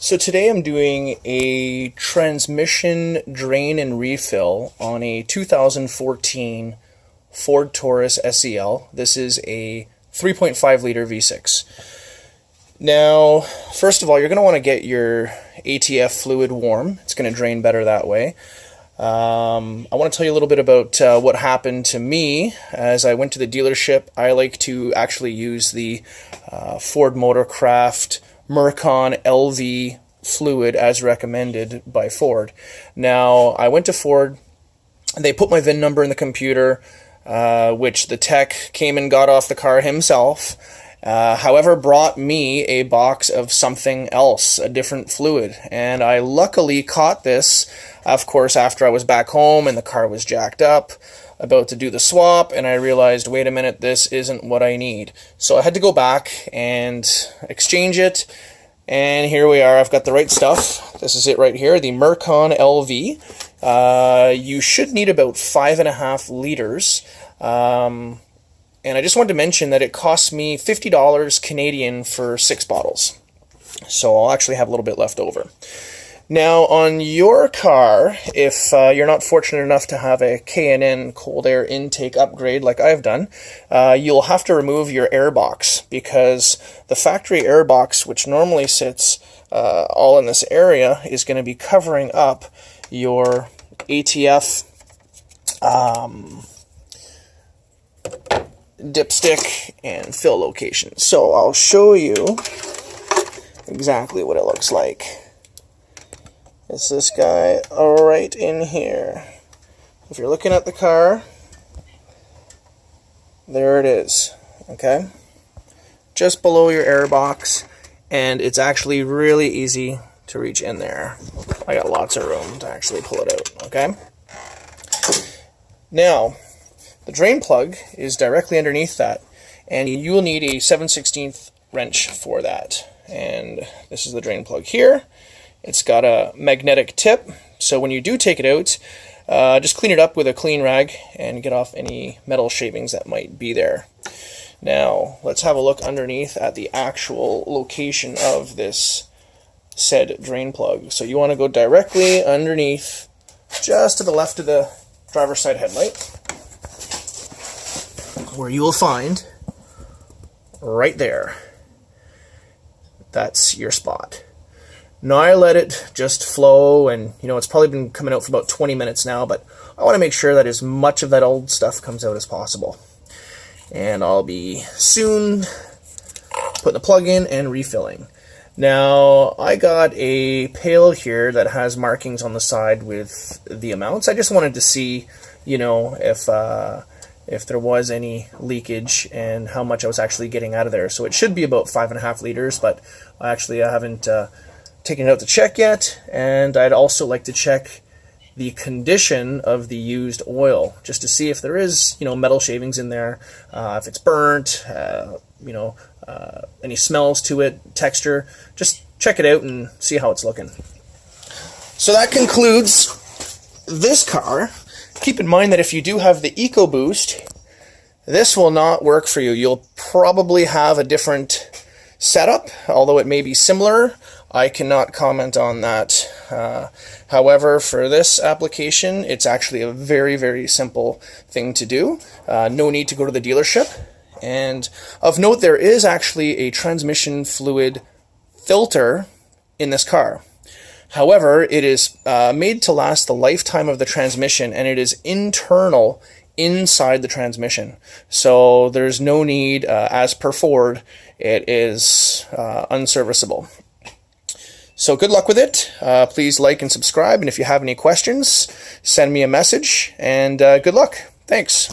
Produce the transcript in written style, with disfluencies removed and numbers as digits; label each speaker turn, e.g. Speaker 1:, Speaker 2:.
Speaker 1: So today I'm doing a transmission drain and refill on a 2014 Ford Taurus SEL. This is a 3.5 liter V6. Now, first of all, you're going to want to get your ATF fluid warm. It's going to drain better that way. I want to tell you a little bit about what happened to me as I went to the dealership. I like to actually use the Ford Motorcraft Merkon LV fluid as recommended by Ford. Now, I went to Ford. They put my VIN number in the computer, which the tech came and got off the car himself. However, brought me a box of something else, a different fluid. And I luckily caught this, of course, after I was back home and the car was jacked up, about to do the swap, and I realized, wait a minute, this isn't what I need. So I had to go back and exchange it, and here we are. I've got the right stuff. This is it right here, the Merkon LV. You should need about 5.5 liters. And I just wanted to mention that it cost me $50 Canadian for 6 bottles. So I'll actually have a little bit left over. Now, on your car, if you're not fortunate enough to have a K&N cold air intake upgrade like I've done, you'll have to remove your air box, because the factory air box, which normally sits all in this area, is going to be covering up your ATF dipstick and fill location. So I'll show you exactly what it looks like. It's this guy right in here. If you're looking at the car, there it is, okay? Just below your air box, and it's actually really easy to reach in there. I got lots of room to actually pull it out, okay? Now, the drain plug is directly underneath that, and you will need a 7/16 wrench for that. And this is the drain plug here. It's got a magnetic tip, so when you do take it out, just clean it up with a clean rag and get off any metal shavings that might be there. Now, let's have a look underneath at the actual location of this said drain plug. So you want to go directly underneath, just to the left of the driver's side headlight, where you will find right there. That's your spot. Now, I let it just flow, and it's probably been coming out for about 20 minutes now, but I want to make sure that as much of that old stuff comes out as possible. And I'll be soon putting the plug in and refilling. Now, I got a pail here that has markings on the side with the amounts. I just wanted to see, if there was any leakage and how much I was actually getting out of there. So it should be about 5.5 liters, but I haven't taken it out to check yet. And I'd also like to check the condition of the used oil, just to see if there is, metal shavings in there, if it's burnt, any smells to it, texture. Just check it out and see how it's looking. So that concludes this car. Keep in mind that if you do have the EcoBoost, this will not work for you. You'll probably have a different setup, although it may be similar. I cannot comment on that. However, for this application, it's actually a very, very simple thing to do. No need to go to the dealership. And of note, there is actually a transmission fluid filter in this car. However, it is made to last the lifetime of the transmission, and it is internal inside the transmission. So there's no need, as per Ford, it is unserviceable. So good luck with it. Please like and subscribe, and if you have any questions, send me a message, and good luck. Thanks.